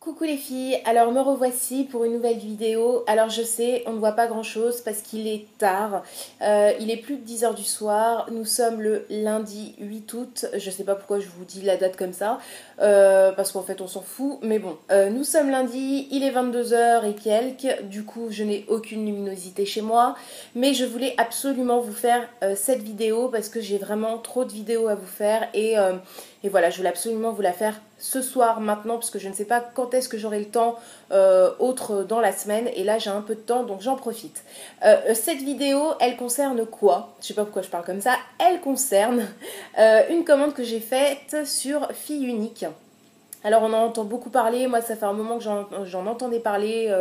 Coucou les filles, alors me revoici pour une nouvelle vidéo. Alors je sais, on ne voit pas grand chose parce qu'il est tard, il est plus de 10 heures du soir, nous sommes le lundi 8 août, je sais pas pourquoi je vous dis la date comme ça, parce qu'en fait on s'en fout, mais bon, nous sommes lundi, il est 22 heures et quelques, du coup je n'ai aucune luminosité chez moi, mais je voulais absolument vous faire cette vidéo parce que j'ai vraiment trop de vidéos à vous faire et voilà, je voulais absolument vous la faire ce soir, maintenant, parce que je ne sais pas quand est-ce que j'aurai le temps autre dans la semaine. Et là, j'ai un peu de temps, donc j'en profite. Cette vidéo, elle concerne quoi? Je sais pas pourquoi je parle comme ça. Elle concerne une commande que j'ai faite sur Fille Unique. Alors on en entend beaucoup parler, moi ça fait un moment que j'en entendais parler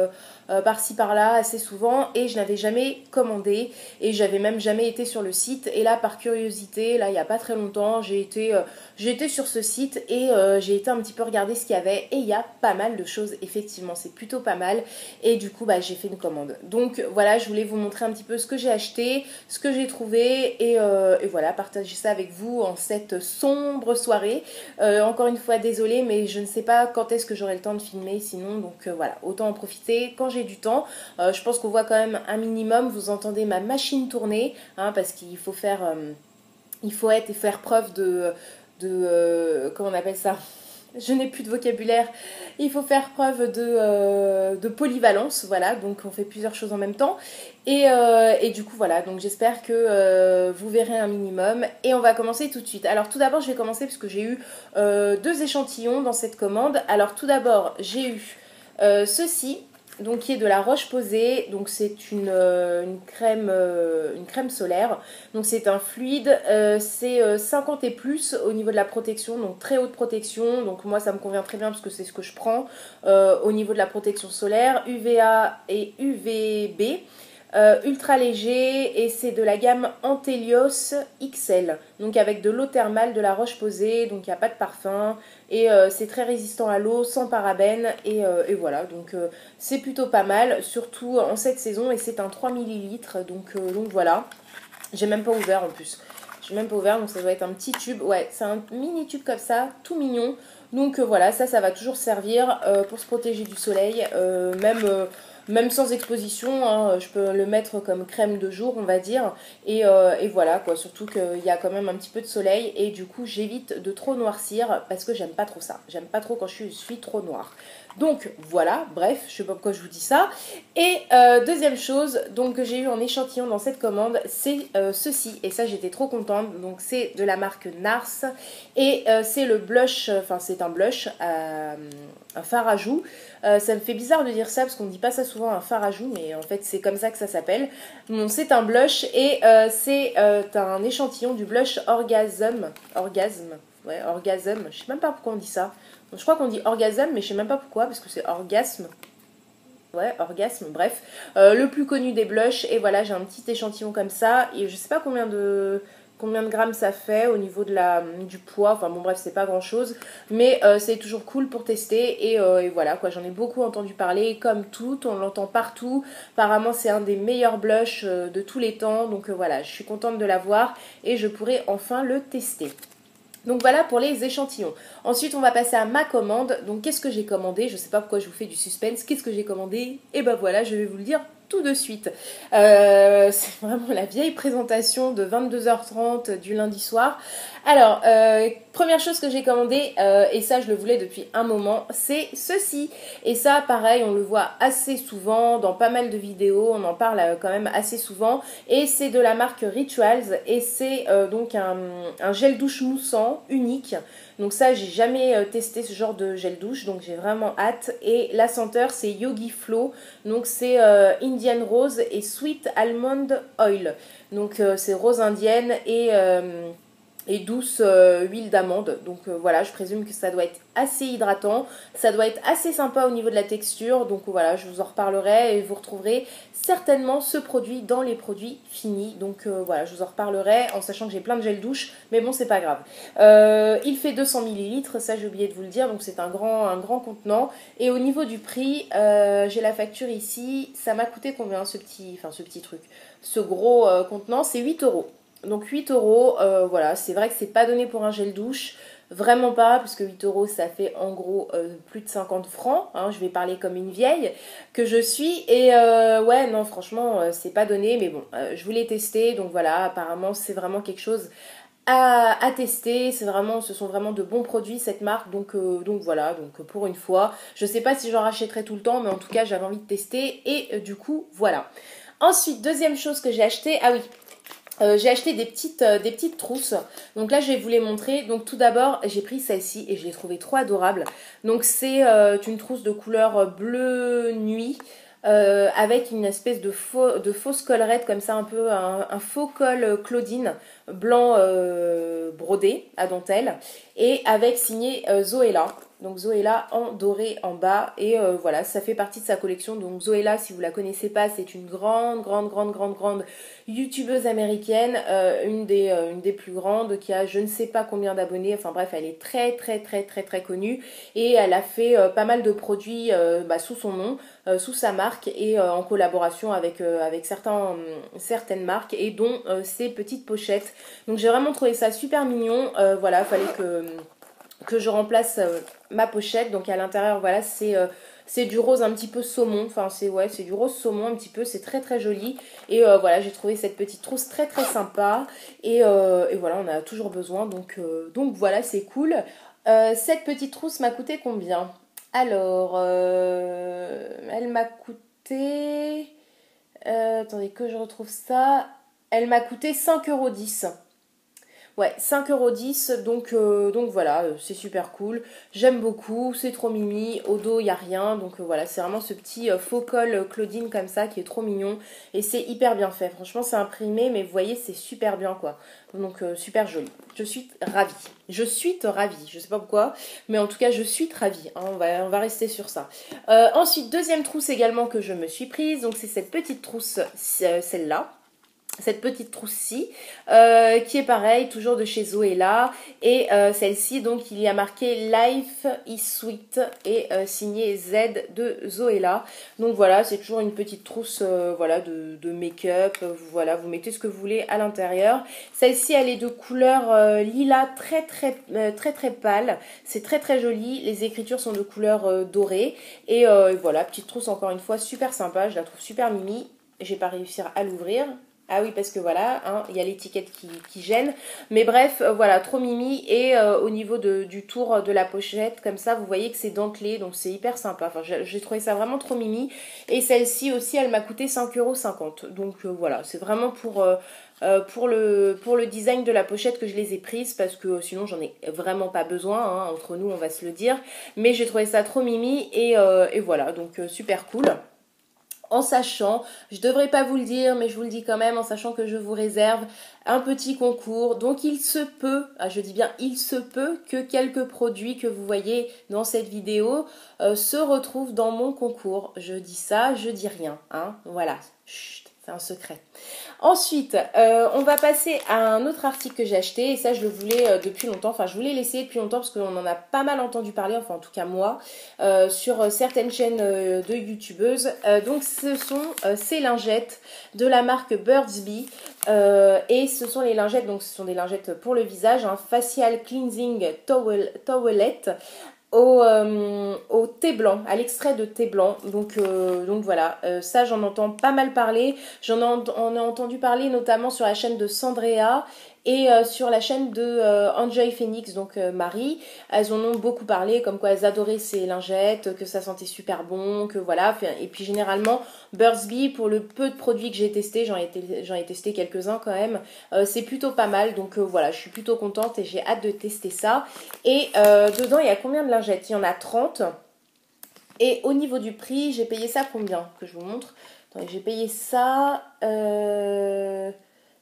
par-ci par-là assez souvent et je n'avais jamais commandé et j'avais même jamais été sur le site et là par curiosité, là il n'y a pas très longtemps j'ai été sur ce site et j'ai été un petit peu regarder ce qu'il y avait et il y a pas mal de choses effectivement, c'est plutôt pas mal et du coup bah, j'ai fait une commande. Donc voilà, je voulais vous montrer un petit peu ce que j'ai acheté, ce que j'ai trouvé et voilà, partager ça avec vous en cette sombre soirée. Encore une fois désolée mais je ne sais pas quand est-ce que j'aurai le temps de filmer sinon donc voilà, autant en profiter quand j'ai du temps. Je pense qu'on voit quand même un minimum, vous entendez ma machine tourner hein, parce qu'il faut faire il faut être et faire preuve comment on appelle ça, je n'ai plus de vocabulaire. Il faut faire preuve de polyvalence, voilà, donc on fait plusieurs choses en même temps. Et du coup, voilà, donc j'espère que vous verrez un minimum. Et on va commencer tout de suite. Alors tout d'abord, je vais commencer parce que j'ai eu deux échantillons dans cette commande. Alors tout d'abord, j'ai eu ceci. Donc qui est de la Roche-Posay, donc c'est une crème solaire, donc c'est un fluide, c'est 50 et plus au niveau de la protection, donc très haute protection, donc moi ça me convient très bien parce que c'est ce que je prends au niveau de la protection solaire, UVA et UVB. Ultra léger et c'est de la gamme Antelios XL, donc avec de l'eau thermale de la Roche-Posay, donc il n'y a pas de parfum et c'est très résistant à l'eau, sans parabènes et voilà, donc c'est plutôt pas mal, surtout en cette saison et c'est un 3 millilitres donc voilà, j'ai même pas ouvert en plus, j'ai même pas ouvert donc ça doit être un petit tube, ouais c'est un mini tube comme ça, tout mignon, donc voilà, ça va toujours servir pour se protéger du soleil, même sans exposition, hein, je peux le mettre comme crème de jour, on va dire. Et voilà, quoi. Surtout qu'il y a quand même un petit peu de soleil. Et du coup, j'évite de trop noircir parce que j'aime pas trop ça. J'aime pas trop quand je suis trop noire. Donc voilà, bref, je sais pas pourquoi je vous dis ça. Et deuxième chose donc, que j'ai eu en échantillon dans cette commande, c'est ceci. Et ça, j'étais trop contente. Donc c'est de la marque Nars. Et c'est le blush, enfin c'est un blush, un fard à joues. Ça me fait bizarre de dire ça parce qu'on ne dit pas ça souvent, un fard à joues, mais en fait c'est comme ça que ça s'appelle. Bon, c'est un blush et c'est un échantillon du blush Orgasme. Ouais, Orgasme. Je sais même pas pourquoi on dit ça. Donc, je crois qu'on dit orgasme, mais je sais même pas pourquoi, parce que c'est orgasme. Ouais, orgasme, bref. Le plus connu des blushs, et voilà, j'ai un petit échantillon comme ça, et je sais pas combien de grammes ça fait au niveau du poids, enfin bon bref c'est pas grand chose, mais c'est toujours cool pour tester et voilà quoi, j'en ai beaucoup entendu parler, comme tout, on l'entend partout, apparemment c'est un des meilleurs blushs de tous les temps, donc voilà, je suis contente de l'avoir et je pourrai enfin le tester. Donc voilà pour les échantillons. Ensuite, on va passer à ma commande. Donc qu'est-ce que j'ai commandé? Je ne sais pas pourquoi je vous fais du suspense. Qu'est-ce que j'ai commandé? Et ben voilà, je vais vous le dire tout de suite. C'est vraiment la vieille présentation de 22h30 du lundi soir. Alors, première chose que j'ai commandé, et ça je le voulais depuis un moment, c'est ceci. Et ça, pareil, on le voit assez souvent dans pas mal de vidéos, on en parle quand même assez souvent. Et c'est de la marque Rituals, et c'est donc un gel douche moussant unique. Donc ça, j'ai jamais testé ce genre de gel douche, donc j'ai vraiment hâte. Et la senteur, c'est Yogi Flow, donc c'est Indian Rose et Sweet Almond Oil. Donc c'est rose indienne et douce huile d'amande. Donc voilà, je présume que ça doit être assez hydratant, ça doit être assez sympa au niveau de la texture. Donc voilà, je vous en reparlerai et vous retrouverez certainement ce produit dans les produits finis. Donc voilà, je vous en reparlerai en sachant que j'ai plein de gel douche, mais bon, c'est pas grave. Il fait 200 millilitres, ça j'ai oublié de vous le dire, donc c'est un grand contenant. Et au niveau du prix, j'ai la facture ici, ça m'a coûté combien ce petit truc, ce gros contenant, c'est 8 euros. Donc 8 euros, voilà, c'est vrai que c'est pas donné pour un gel douche. vraiment pas, parce que 8 euros ça fait en gros plus de 50 francs, hein, je vais parler comme une vieille que je suis, et ouais non franchement c'est pas donné, mais bon, je voulais tester, donc voilà, apparemment c'est vraiment quelque chose à tester, ce sont vraiment de bons produits cette marque, donc voilà, donc pour une fois, je sais pas si j'en rachèterai tout le temps, mais en tout cas j'avais envie de tester, et du coup voilà. Ensuite, deuxième chose que j'ai acheté, ah oui, j'ai acheté des petites trousses. Donc là, je vais vous les montrer. Donc tout d'abord, j'ai pris celle-ci et je l'ai trouvée trop adorable. Donc c'est une trousse de couleur bleu nuit. Avec une espèce de fausse collerette comme ça, un peu un faux col Claudine blanc brodé à dentelle, et avec signé Zoéla. Donc Zoéla en doré en bas, et voilà, ça fait partie de sa collection. Donc Zoéla, si vous la connaissez pas, c'est une grande youtubeuse américaine, une des plus grandes, qui a je ne sais pas combien d'abonnés, enfin bref, elle est très connue, et elle a fait pas mal de produits sous son nom, sous sa marque, et en collaboration avec certaines marques, et dont ces petites pochettes. Donc j'ai vraiment trouvé ça super mignon, voilà, fallait que je remplace ma pochette. Donc à l'intérieur, voilà, c'est du rose un petit peu saumon, enfin c'est du rose saumon un petit peu, c'est très joli, et voilà, j'ai trouvé cette petite trousse très sympa, et voilà, on a toujours besoin, donc voilà, c'est cool. Cette petite trousse m'a coûté combien? Alors, elle m'a coûté, attendez que je retrouve ça, elle m'a coûté 5,10 €. Ouais, 5,10 €, donc voilà, c'est super cool. J'aime beaucoup, c'est trop mimi. Au dos, il n'y a rien. Donc voilà, c'est vraiment ce petit faux col Claudine comme ça qui est trop mignon. Et c'est hyper bien fait. Franchement, c'est imprimé, mais vous voyez, c'est super bien quoi. Donc super joli. Je suis ravie. Je suis ravie. Je sais pas pourquoi, mais en tout cas, je suis ravie. Hein, on va rester sur ça. Ensuite, deuxième trousse également que je me suis prise. Donc c'est cette petite trousse, celle-là. Cette petite trousse-ci, qui est pareil, toujours de chez Zoéla, et celle-ci, donc il y a marqué Life is Sweet, et signé Z de Zoéla. Donc voilà, c'est toujours une petite trousse voilà, de make-up, voilà, vous mettez ce que vous voulez à l'intérieur. Celle-ci, elle est de couleur lilas très pâle, c'est très joli, les écritures sont de couleur dorée, et voilà, petite trousse encore une fois super sympa, je la trouve super mimi, j'ai pas réussi à l'ouvrir. Ah oui, parce que voilà, hein, il y a l'étiquette qui gêne. Mais bref, voilà, trop mimi. Et au niveau du tour de la pochette, comme ça, vous voyez que c'est dentelé. Donc c'est hyper sympa. Enfin, j'ai trouvé ça vraiment trop mimi. Et celle-ci aussi, elle m'a coûté 5,50 €. Donc voilà, c'est vraiment pour le design de la pochette que je les ai prises. Parce que sinon, j'en ai vraiment pas besoin. Hein, entre nous, on va se le dire. Mais j'ai trouvé ça trop mimi. Et voilà, donc super cool. En sachant, je devrais pas vous le dire, mais je vous le dis quand même, en sachant que je vous réserve un petit concours. Donc il se peut, je dis bien il se peut, que quelques produits que vous voyez dans cette vidéo se retrouvent dans mon concours. Je dis ça, je dis rien, hein, voilà, chut, c'est un secret. Ensuite, on va passer à un autre article que j'ai acheté, et ça je le voulais depuis longtemps, enfin je voulais l'essayer depuis longtemps parce qu'on en a pas mal entendu parler, enfin en tout cas moi, sur certaines chaînes de youtubeuses. Donc ce sont ces lingettes de la marque Burt's Bees, et ce sont les lingettes, donc ce sont des lingettes pour le visage, un facial cleansing towelette au thé blanc, à l'extrait de thé blanc. Donc voilà, ça j'en entends pas mal parler. On a entendu parler notamment sur la chaîne de Sandrea et sur la chaîne de Enjoy Phoenix, donc Marie. Elles en ont beaucoup parlé, comme quoi elles adoraient ces lingettes, que ça sentait super bon, que voilà. Et puis généralement, Burt's Bees, pour le peu de produits que j'ai testés, j'en ai testé quelques-uns quand même, c'est plutôt pas mal. Donc voilà, je suis plutôt contente et j'ai hâte de tester ça. Et dedans, il y a combien de lingettes? Il y en a 30. Et au niveau du prix, j'ai payé ça combien? Que je vous montre. Attendez, j'ai payé ça...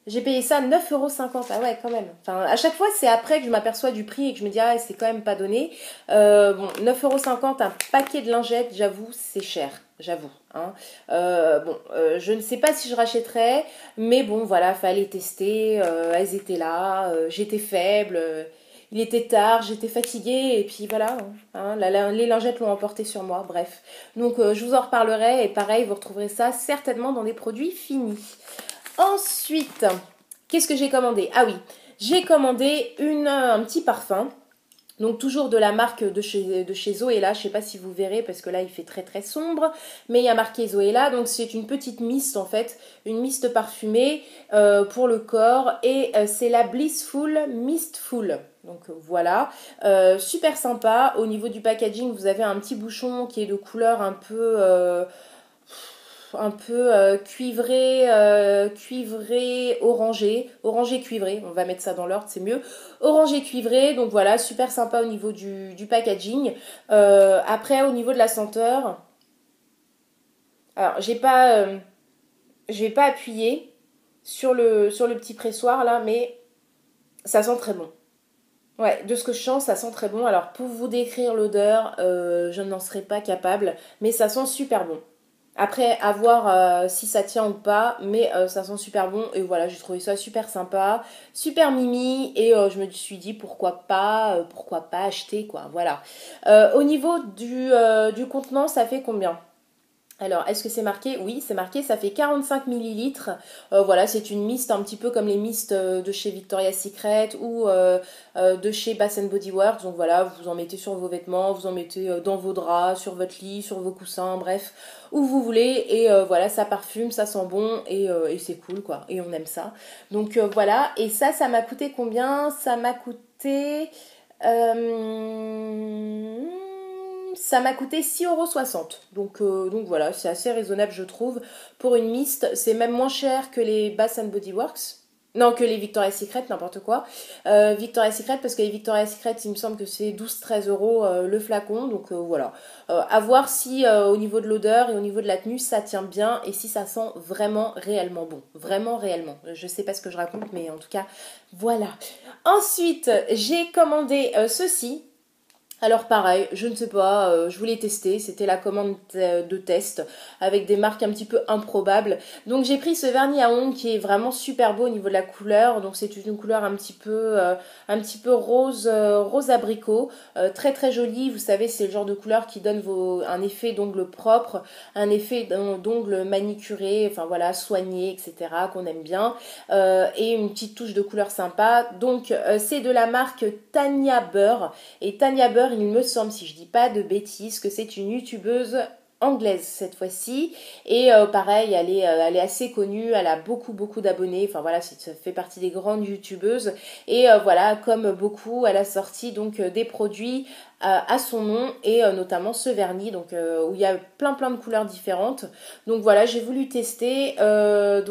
J'ai payé ça 9,50 €. Ah ouais, quand même. Enfin, à chaque fois, c'est après que je m'aperçois du prix et que je me dis, ah, c'est quand même pas donné. Bon, 9,50 € un paquet de lingettes, j'avoue, c'est cher. J'avoue. Hein. Je ne sais pas si je rachèterais, mais bon, voilà, fallait tester. Elles étaient là, j'étais faible. Il était tard, j'étais fatiguée, et puis voilà, hein, les lingettes l'ont emporté sur moi, bref. Donc je vous en reparlerai, et pareil, vous retrouverez ça certainement dans des produits finis. Ensuite, qu'est-ce que j'ai commandé? Ah oui, j'ai commandé un petit parfum. Donc toujours de la marque de chez Zoéla, je sais pas si vous verrez parce que là il fait très très sombre, mais il y a marqué Zoéla, donc c'est une petite mist en fait, une mist parfumée pour le corps et c'est la Blissful Mistful. Donc voilà, super sympa. Au niveau du packaging, vous avez un petit bouchon qui est de couleur un peu cuivré, orangé cuivré, on va mettre ça dans l'ordre, c'est mieux. Orangé cuivré, donc voilà, super sympa au niveau du packaging. Après, au niveau de la senteur, alors je vais pas appuyer sur le petit pressoir là, mais ça sent très bon. Ouais, de ce que je sens, ça sent très bon. Alors pour vous décrire l'odeur, je n'en serais pas capable, mais ça sent super bon. Après, à voir si ça tient ou pas, mais ça sent super bon. Et voilà, j'ai trouvé ça super sympa, super mimi. Et je me suis dit pourquoi pas acheter quoi. Voilà. Au niveau du contenant, ça fait combien? Alors, est-ce que c'est marqué? Oui, c'est marqué, ça fait 45 millilitres. Voilà, c'est une mist un petit peu comme les mistes de chez Victoria's Secret ou de chez Bath Body Works. Donc voilà, vous en mettez sur vos vêtements, vous en mettez dans vos draps, sur votre lit, sur vos coussins, bref, où vous voulez. Et voilà, ça parfume, ça sent bon et c'est cool quoi. Et on aime ça. Donc voilà, et ça m'a coûté combien? Ça m'a coûté... Euh, Ça m'a coûté 6,60 €. Donc voilà, c'est assez raisonnable, je trouve. Pour une mist, c'est même moins cher que les Bath Body Works. Non, que les Victoria's Secret, n'importe quoi. Victoria's Secret, parce que les Victoria's Secret, il me semble que c'est 12-13 € le flacon. Donc voilà. À voir si au niveau de l'odeur et au niveau de la tenue, ça tient bien et si ça sent vraiment réellement bon. Vraiment réellement. Je sais pas ce que je raconte, mais en tout cas, voilà. Ensuite, j'ai commandé ceci. Alors pareil, je ne sais pas, je voulais tester, c'était la commande de test avec des marques un petit peu improbables. Donc j'ai pris ce vernis à ongles qui est vraiment super beau au niveau de la couleur. Donc c'est une couleur un petit peu rose, rose abricot, très très jolie. Vous savez, c'est le genre de couleur qui donne un effet d'ongle propre, un effet d'ongle manicuré, enfin voilà, soigné, etc. qu'on aime bien. Et une petite touche de couleur sympa. Donc c'est de la marque Tanya Burr. Et Tanya Burr, il me semble, si je dis pas de bêtises, que c'est une youtubeuse anglaise cette fois-ci et pareil elle est assez connue, elle a beaucoup d'abonnés, enfin voilà, ça fait partie des grandes youtubeuses et voilà, comme beaucoup elle a sorti donc des produits à son nom et notamment ce vernis donc où il y a plein de couleurs différentes. Donc voilà, j'ai voulu tester et ce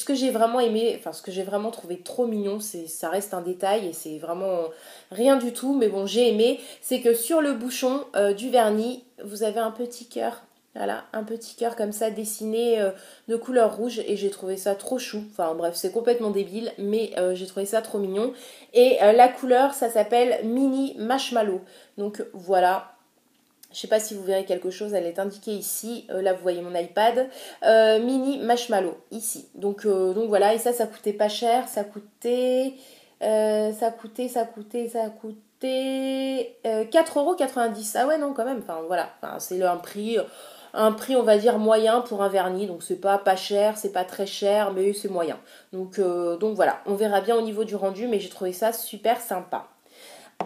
que j'ai vraiment aimé, enfin ce que j'ai vraiment trouvé trop mignon, c'est ça reste un détail et c'est vraiment rien du tout, mais bon, j'ai aimé, c'est que sur le bouchon du vernis, vous avez un petit cœur. Voilà, un petit cœur comme ça dessiné de couleur rouge et j'ai trouvé ça trop chou. Enfin bref, c'est complètement débile, mais j'ai trouvé ça trop mignon. Et la couleur, ça s'appelle Mini Marshmallow. Donc voilà, je sais pas si vous verrez quelque chose, elle est indiquée ici. Là, vous voyez mon iPad. Mini Marshmallow, ici. Donc voilà, et ça coûtait pas cher. Ça coûtait 4,90 €. Ah ouais, non, quand même. Enfin, voilà. Enfin, c'est un prix, on va dire, moyen pour un vernis. Donc, c'est pas cher, c'est pas très cher, mais c'est moyen. Donc voilà. On verra bien au niveau du rendu, mais j'ai trouvé ça super sympa.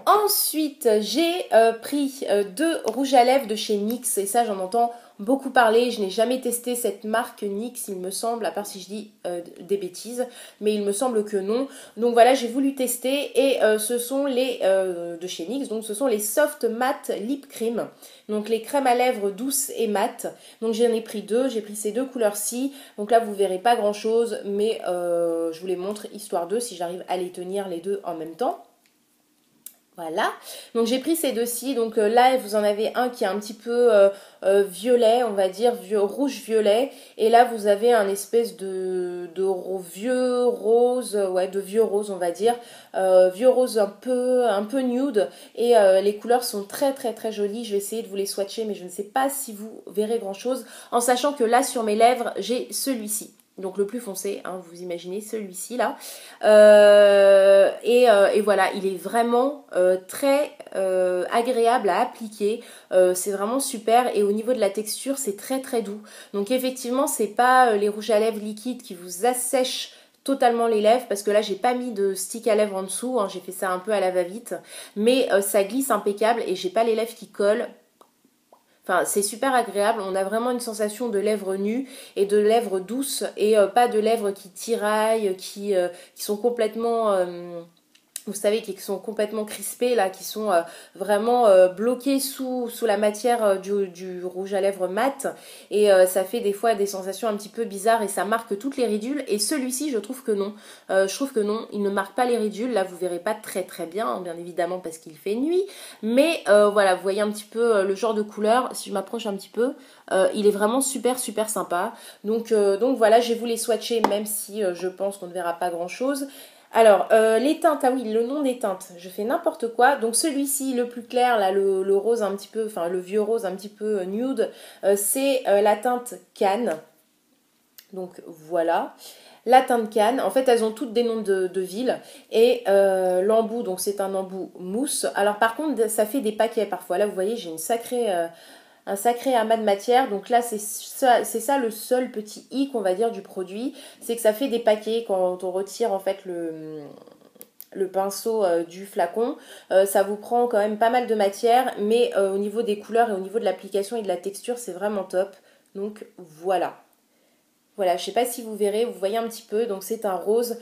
Ensuite, j'ai pris deux rouges à lèvres de chez NYX et ça j'en entends beaucoup parler. Je n'ai jamais testé cette marque NYX, il me semble, à part si je dis des bêtises, mais il me semble que non. Donc voilà, j'ai voulu tester et ce sont les de chez NYX, donc ce sont les Soft Matte Lip Cream. Donc les crèmes à lèvres douces et mates. Donc j'en ai pris deux, j'ai pris ces deux couleurs-ci. Donc là vous verrez pas grand chose, mais je vous les montre histoire d'eux si j'arrive à les tenir les deux en même temps. Voilà, donc j'ai pris ces deux-ci, donc là vous en avez un qui est un petit peu violet, on va dire, rouge-violet, et là vous avez un espèce de vieux rose, ouais, de vieux rose on va dire, vieux rose un peu nude, et les couleurs sont très jolies, je vais essayer de vous les swatcher, mais je ne sais pas si vous verrez grand-chose, en sachant que là sur mes lèvres j'ai celui-ci. Donc le plus foncé, hein, vous imaginez celui-ci là. Et voilà, il est vraiment très agréable à appliquer. C'est vraiment super et au niveau de la texture, c'est très doux. Donc effectivement, c'est pas les rouges à lèvres liquides qui vous assèchent totalement les lèvres parce que là j'ai pas mis de stick à lèvres en dessous, hein, j'ai fait ça un peu à la va-vite, mais ça glisse impeccable et j'ai pas les lèvres qui collent. Enfin, c'est super agréable, on a vraiment une sensation de lèvres nues et de lèvres douces et pas de lèvres qui tiraillent, qui sont complètement vous savez, qui sont complètement crispés, là, qui sont vraiment bloqués sous la matière du rouge à lèvres mat. Et ça fait des fois des sensations un petit peu bizarres et ça marque toutes les ridules. Et celui-ci, je trouve que non. Je trouve que non, il ne marque pas les ridules. Là, vous verrez pas très très bien, hein, bien évidemment, parce qu'il fait nuit. Mais voilà, vous voyez un petit peu le genre de couleur. Si je m'approche un petit peu, il est vraiment super super sympa. Donc voilà, je vais vous les swatcher, même si je pense qu'on ne verra pas grand-chose. Alors, les teintes, ah oui, le nom des teintes, je fais n'importe quoi. Donc celui-ci, le plus clair, là, le rose un petit peu, enfin le vieux rose un petit peu nude, c'est la teinte Cannes. Donc voilà. La teinte Cannes, en fait elles ont toutes des noms de villes. Et l'embout, donc c'est un embout mousse. Alors par contre, ça fait des paquets parfois. Là, vous voyez, j'ai un sacré amas de matière. Donc là, c'est ça le seul petit hic, on va dire, du produit. C'est que ça fait des paquets quand on retire en fait le pinceau du flacon. Ça vous prend quand même pas mal de matière. Mais au niveau des couleurs et au niveau de l'application et de la texture, c'est vraiment top. Donc voilà. Voilà, je ne sais pas si vous verrez, vous voyez un petit peu, donc c'est un rose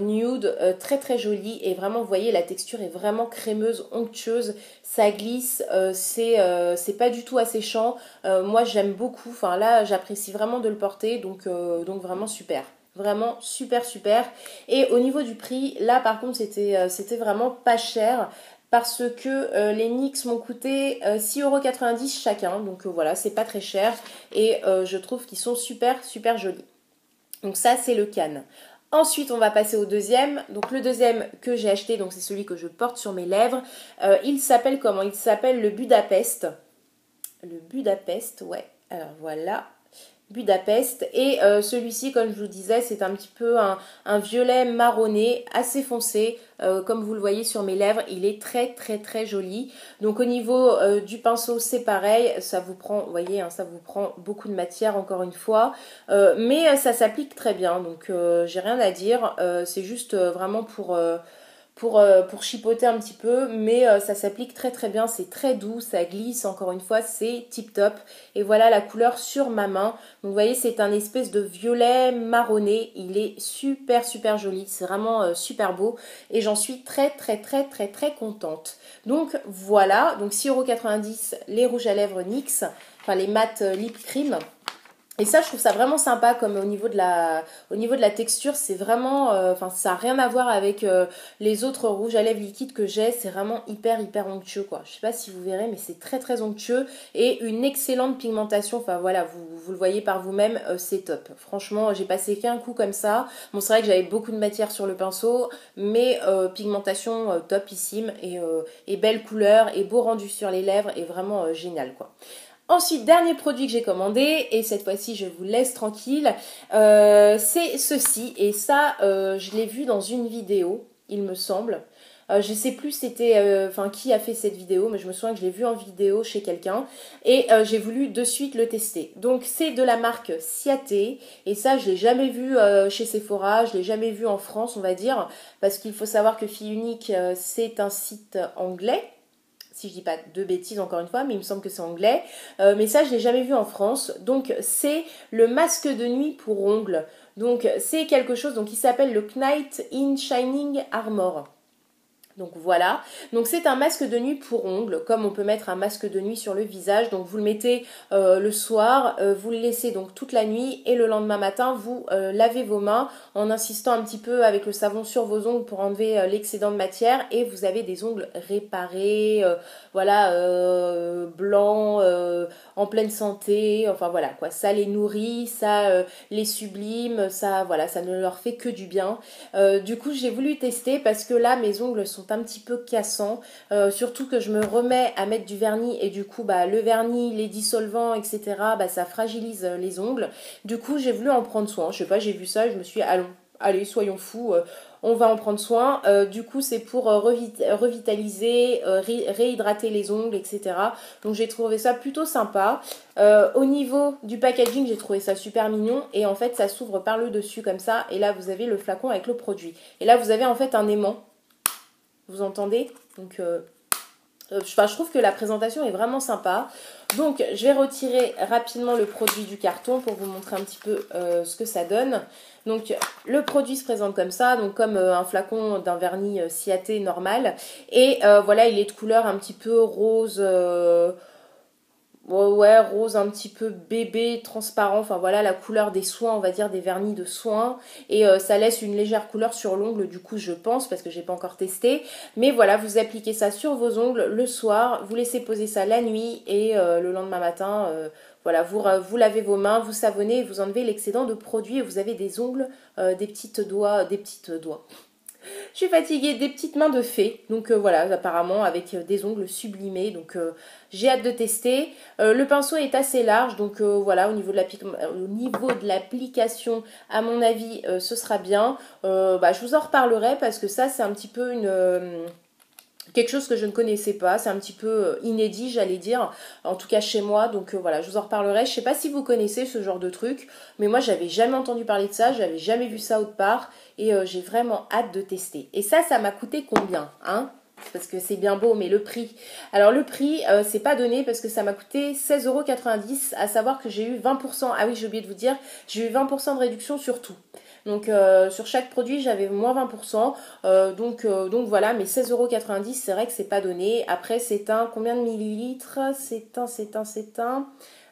nude très très joli et vraiment vous voyez la texture est vraiment crémeuse, onctueuse, ça glisse, c'est pas du tout asséchant, moi j'aime beaucoup, enfin là j'apprécie vraiment de le porter donc vraiment super. Vraiment super super. Et au niveau du prix, là par contre c'était vraiment pas cher parce que les NYX m'ont coûté 6,90 € chacun. Donc voilà, c'est pas très cher et je trouve qu'ils sont super super jolis. Donc ça c'est le Cannes. Ensuite on va passer au deuxième. Donc le deuxième que j'ai acheté, donc c'est celui que je porte sur mes lèvres. Il s'appelle comment? Il s'appelle le Budapest. Le Budapest, ouais. Alors voilà. Budapest et celui-ci comme je vous disais c'est un petit peu un violet marronné assez foncé comme vous le voyez sur mes lèvres il est très très très joli donc au niveau du pinceau c'est pareil ça vous prend vous voyez hein, ça vous prend beaucoup de matière encore une fois mais ça s'applique très bien donc j'ai rien à dire c'est juste vraiment pour chipoter un petit peu, mais ça s'applique très très bien, c'est très doux, ça glisse, encore une fois, c'est tip top. Et voilà la couleur sur ma main. Donc vous voyez, c'est un espèce de violet marronné, il est super super joli, c'est vraiment super beau et j'en suis très très très très très contente. Donc voilà, donc 6,90 € les rouges à lèvres NYX, enfin les mat lip cream. Et ça, je trouve ça vraiment sympa comme au niveau de la texture, c'est vraiment, enfin, ça n'a rien à voir avec les autres rouges à lèvres liquides que j'ai. C'est vraiment hyper, hyper onctueux, quoi. Je sais pas si vous verrez, mais c'est très, très onctueux et une excellente pigmentation. Enfin, voilà, vous le voyez par vous-même, c'est top. Franchement, j'ai passé qu'un coup comme ça. Bon, c'est vrai que j'avais beaucoup de matière sur le pinceau, mais pigmentation topissime et belle couleur et beau rendu sur les lèvres et vraiment génial, quoi. Ensuite, dernier produit que j'ai commandé, et cette fois-ci je vous laisse tranquille, c'est ceci. Et ça, je l'ai vu dans une vidéo, il me semble. Je sais plus qui a fait cette vidéo, mais je me souviens que je l'ai vu en vidéo chez quelqu'un. Et j'ai voulu de suite le tester. Donc c'est de la marque Ciaté. Et ça, je l'ai jamais vu chez Sephora, je l'ai jamais vu en France, on va dire. Parce qu'il faut savoir que Fille Unique, c'est un site anglais. Si je dis pas de bêtises encore une fois, mais il me semble que c'est anglais. Mais ça, je l'ai jamais vu en France. Donc, c'est le masque de nuit pour ongles. Donc, c'est quelque chose qui s'appelle le Knight in Shining Armor. Donc voilà, donc c'est un masque de nuit pour ongles, comme on peut mettre un masque de nuit sur le visage. Donc vous le mettez le soir, vous le laissez donc toute la nuit et le lendemain matin vous lavez vos mains en insistant un petit peu avec le savon sur vos ongles pour enlever l'excédent de matière et vous avez des ongles réparés, blancs, en pleine santé. Enfin voilà quoi, ça les nourrit, ça les sublime, ça voilà, ça ne leur fait que du bien. Du coup j'ai voulu tester parce que là mes ongles sont un petit peu cassants, surtout que je me remets à mettre du vernis et du coup le vernis, les dissolvants etc. Ça fragilise les ongles. Du coup j'ai voulu en prendre soin, je sais pas, j'ai vu ça et je me suis dit allez soyons fous, on va en prendre soin. Du coup, c'est pour revitaliser, réhydrater les ongles, etc. Donc j'ai trouvé ça plutôt sympa. Au niveau du packaging, j'ai trouvé ça super mignon. Et en fait, ça s'ouvre par le dessus comme ça. Et là, vous avez le flacon avec le produit. Et là, vous avez en fait un aimant. Vous entendez? Donc, je trouve que la présentation est vraiment sympa. Donc, je vais retirer rapidement le produit du carton pour vous montrer un petit peu ce que ça donne. Donc, le produit se présente comme ça, donc comme un flacon d'un vernis Ciaté normal. Et voilà, il est de couleur un petit peu rose... ouais, rose un petit peu bébé, transparent, enfin voilà la couleur des soins, on va dire des vernis de soins, et ça laisse une légère couleur sur l'ongle du coup je pense, parce que j'ai pas encore testé, mais voilà, vous appliquez ça sur vos ongles le soir, vous laissez poser ça la nuit, et le lendemain matin, voilà, vous lavez vos mains, vous savonnez, vous enlevez l'excédent de produit, et vous avez des ongles, des petites doigts, je suis fatiguée, des petites mains de fée. Donc voilà, apparemment avec des ongles sublimés. Donc j'ai hâte de tester. Le pinceau est assez large. Donc voilà, au niveau de l'application, à mon avis, ce sera bien. Je vous en reparlerai parce que ça, c'est un petit peu quelque chose que je ne connaissais pas, c'est un petit peu inédit j'allais dire, en tout cas chez moi, donc voilà, je vous en reparlerai. Je sais pas si vous connaissez ce genre de truc, mais moi j'avais jamais entendu parler de ça, j'avais jamais vu ça autre part, et j'ai vraiment hâte de tester. Et ça m'a coûté combien, hein? Parce que c'est bien beau, mais le prix. Alors le prix, c'est pas donné parce que ça m'a coûté 16,90 €, à savoir que j'ai eu 20%, ah oui j'ai oublié de vous dire, j'ai eu 20% de réduction sur tout. Donc sur chaque produit j'avais moins 20%. Donc voilà, mais 16,90 €, c'est vrai que c'est pas donné. Après c'est un combien de millilitres? C'est un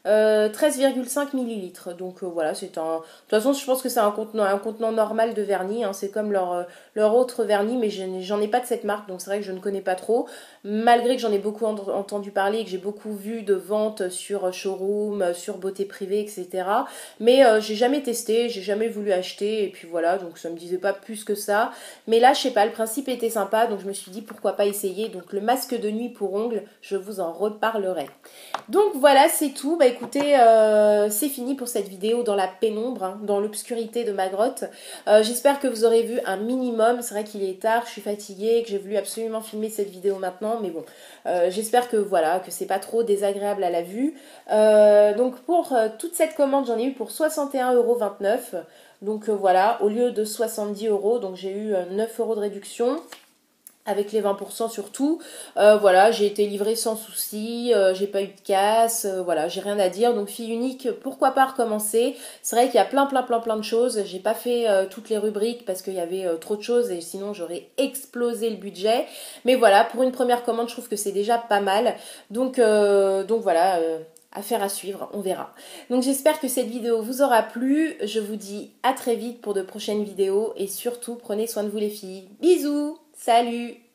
13,5 millilitres. Donc voilà, c'est un. De toute façon, je pense que c'est un contenant normal de vernis, hein. C'est comme leur autre vernis, mais j'en ai pas de cette marque, donc c'est vrai que je ne connais pas trop. Malgré que j'en ai beaucoup entendu parler et que j'ai beaucoup vu de ventes sur showroom, sur beauté privée, etc. Mais j'ai jamais testé, j'ai jamais voulu acheter, et puis voilà, donc ça me disait pas plus que ça. Mais là, je sais pas, le principe était sympa, donc je me suis dit pourquoi pas essayer. Donc le masque de nuit pour ongles, je vous en reparlerai. Donc voilà, c'est tout. Bah écoutez, c'est fini pour cette vidéo dans la pénombre, hein, dans l'obscurité de ma grotte. J'espère que vous aurez vu un minimum. C'est vrai qu'il est tard, je suis fatiguée, que j'ai voulu absolument filmer cette vidéo maintenant, mais bon, j'espère que voilà, que c'est pas trop désagréable à la vue. Donc pour toute cette commande, j'en ai eu pour 61,29 €. Donc voilà, au lieu de 70 €, donc j'ai eu 9 € de réduction avec les 20% surtout. Voilà, j'ai été livrée sans souci, j'ai pas eu de casse, voilà, j'ai rien à dire. Donc fille unique, pourquoi pas recommencer? C'est vrai qu'il y a plein de choses. J'ai pas fait toutes les rubriques parce qu'il y avait trop de choses et sinon j'aurais explosé le budget. Mais voilà, pour une première commande, je trouve que c'est déjà pas mal. Donc voilà. Affaire à suivre, on verra. Donc j'espère que cette vidéo vous aura plu. Je vous dis à très vite pour de prochaines vidéos et surtout prenez soin de vous les filles. Bisous, salut!